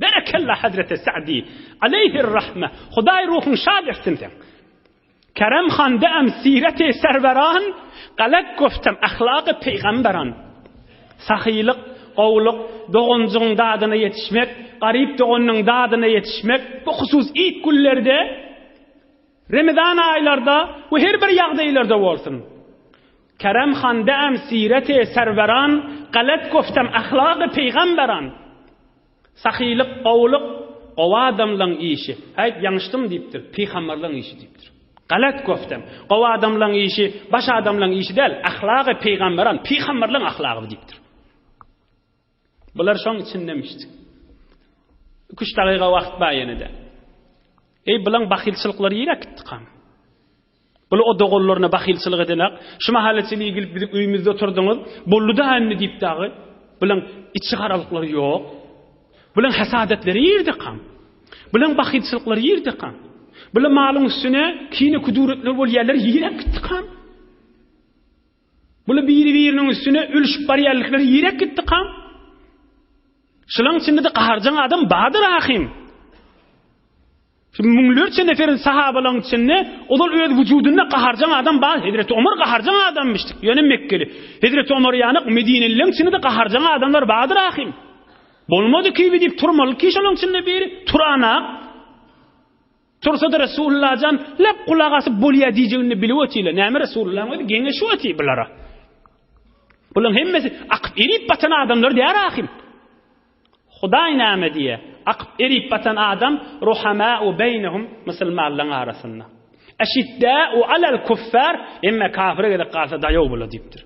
Berekallah Hazreti Sa'di, aleyhirrahme, Huday ruhun şad etsin sen. Kerem Han de'em sireti serveran, galet goftem ahlak-ı peygamberan. Sahilik, qawluk, doğuncunun dadına yetişmek, garip doğunun dadına yetişmek, bu husus ilk güllerde, Ramazan aylarda ve her bir yağdaylarda olsun. Kerem Han de'em sireti serveran, galet goftem ahlak-ı peygamberan. Sahilik, qawluk, o adamlan işi. Hayt yanlıştım deyiptir, peygamberlan işi deyiptir. Galet goftem, o adamlan işi, baş adamlan işi değil, ahlak-ı peygamberan, peygamberlan ahlakı deyiptir. Bular şoň için demişdik. 3 daqiqa wagt bayanida. Ey bilan bahilçiliklar ýerek gitdiqam. Bulu o dogollaryna bahilçilik edenek, şu mahalleçiliğe gelip bizim üýümizde oturduňyz, bolluda hanny diýip dagy, bilan içi garalyklary ýok. Bilan hasadetleri ýerdiqam. Bilan bahilçiliklar ýerdiqam. Bilan malyň üstüne kine kuduretler bolýarlar ýerek gitdiqam. Bulu biri-biriniň üstüne ölüşip barýarlyklar ýerek gitdiqam. Şulan içinde de qaharjan adam badır ahim. Şimdi münglerçe neferin sahabalan içinde olal öz vücudunda qaharjan adam bar. Hazreti Ömer qaharjan adammıştık. Yani Mekkeli. Hazreti Ömer yanık Medinelilerin içinde de qaharjan adamlar badır ahim. Bolmadı ki deyip turmalı ki şulan içinde biri turana. Tursa da Resulullah can lep kulağası bolya diyeceğini bilivetiyle. Näme Resulullah'ın öyle gene şu eti bilara. Bulan hemmesi akıp erip batan adamlar diýer ahim. Huday näme diye akıp erip batan adam ruhama'u beynehum musulmanlar arasında. Eşidda'u alel kuffar imma kafire gelip qalsa dayaw bola dipdir.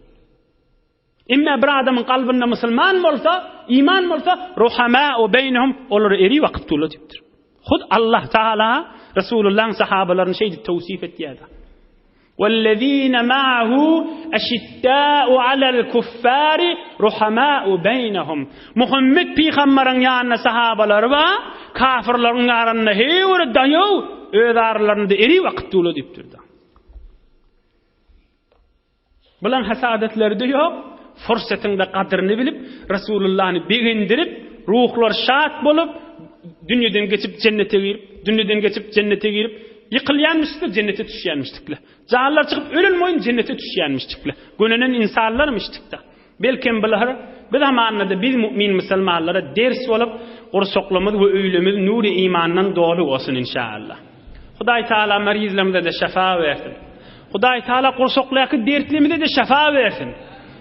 İmma bir adamın qalbynda musulman bolsa, iman bolsa ruhama'u beynehum olar eri wagt bola dipdir. Hud Allah Taala Resulullah'ın sahabalaryny şeýdi tawsif etdi. والذين معه أشداء على الكفار رحماء بينهم. محمد پیغمبرن yanına sahabalar va kafirlerin arasında heyur dayo ödarlarında eri vaqt dolu dip turdu. Bulan hasadetleri de yok. Fırsatında kadrini bilip Resulullah'ını beğendirip ruhlar şad bolup dünyadan geçip cennete girip yıkılyanmıştır, cennete düşüyenmiştikler. Cahiller çıkıp ölülmeyin, cennete düşüyenmiştikler. Gününün insanlarmıştıklar. Belki bunlar bir zamanında da biz mümin Müslümanlara ders olup orsoklamız ve öylemiz nuri imandan dolu olsun inşallah. Huday Teala merizlerimizde de şefa versin. Huday Teala orsoklayakı dertlimizde de şefa versin.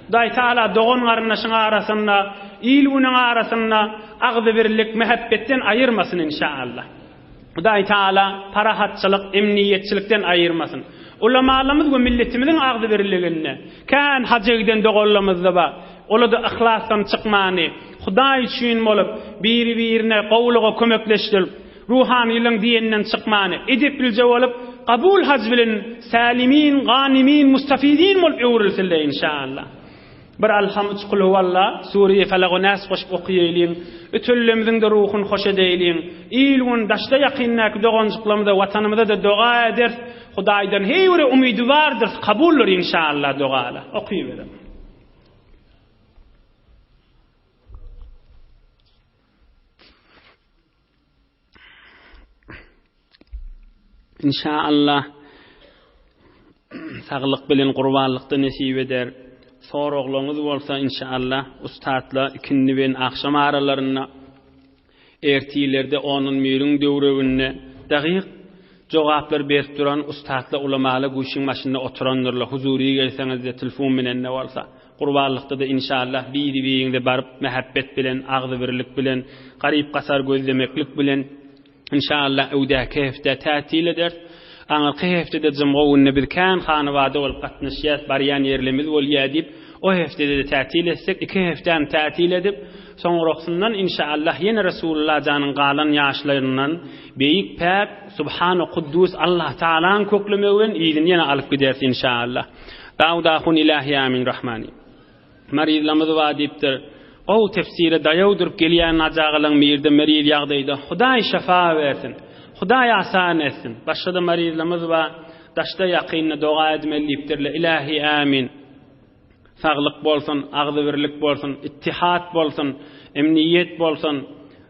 Huday Teala doğun karınlaşın arasında, ilgunun arasında ağzı birlik, muhabbetten ayırmasın inşallah. Huday Teala parahatçılık, emniyetçilikten ayırmasın. Ulamalarımız ve milletimizin ağzı birliğine, kan hacıgden doğullamızda ba, ola da ihlasdan çıkmani, Huday için olup, birine qavluğa kömekleştirip, ruhaniyliğin diyeninden çıkmani, edip bilce olup, kabul hac bilin, salimin, ganimin, mustafidin olup evrilsinler inşallah. Bir alhamd kulu valla Suriye falağı nas qoşup okuyayliň, ötüllemizin de ruhun hoş edeyliň. İlgun daşda yaqinnak doğanjyklarymyzda watanymyzda da doga eder. Hudaýdan heýre umydy bardyr, kabuldur inşallah dogalar. Okuýberim. İnşallah saglyk bilen gurbanlykda nesip eder. Soruqlarınız bolsa inşallah ustadla ikindi ben akşam aralarına ertilerde onun mürün döwreginde daqiq jogaplar berip duran ustadla ulamaly guşun maşynda oturandyrlar. Huzuri gelseňiz de telefon bilen ne bolsa gurbanlykda da inşallah biri-birine barıp muhabbet bilen, agzy birlik bilen, garyp gasar gözlemeklik bilen inşallah öwda kefde tatil eder. Aňyl hefdede jymgowunna bir kan hanawada bolup gatnaşýar, baryan ýerlemiz bolýar dip, o hefdede de tatil etsek, 2 hefden tatil edip, soňraksyndan inşallah ýene Resulullah janyň galan ýaşlaryndan beýik pak Subhanu Kuddus Allah Taala'ň köklemegin ýygyny ýene alyp gidersin inşallah. Dawdahun ilahi amin rahmani. Marizlamyz wadipdir. O tefsire daýawdyryp gelýän najagalyň mirde meriz ýagdaýda Hudaý şefa bersin. Hudaý asan etsin. Başda marizlarymyz we daşda ýaqynna doga edmelipdirler. İlahi amin. Saglyk bolsun, agzy birlik bolsun, ittihat bolsun, emniyet bolsun.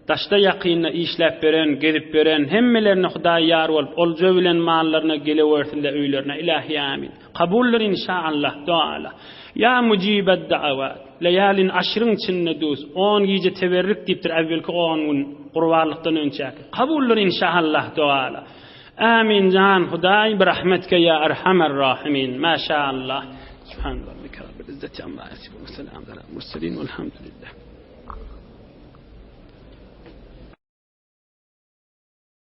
Daşda ýaqynna işläp beren, gelip beren hemmelerini Hudaý ýar bolup, olja bilen mallaryna gelewersinler öýlerine. İlahi amin. Kabullar inşallah duala. Ya mucibed da'avat. Leyalin aşrın içinde düz 10 gece teberrük diptir evvelki 10 gün qurbanlıktan önçäki. Kabullar inşallah duala. Amin can Hudaý bir rahmetke ya erhamer rahimin. Maşallah. Subhanallah. Rabbil izzati amma yasifun. Selamun aleyhi ve sellem. Velhamdülillah.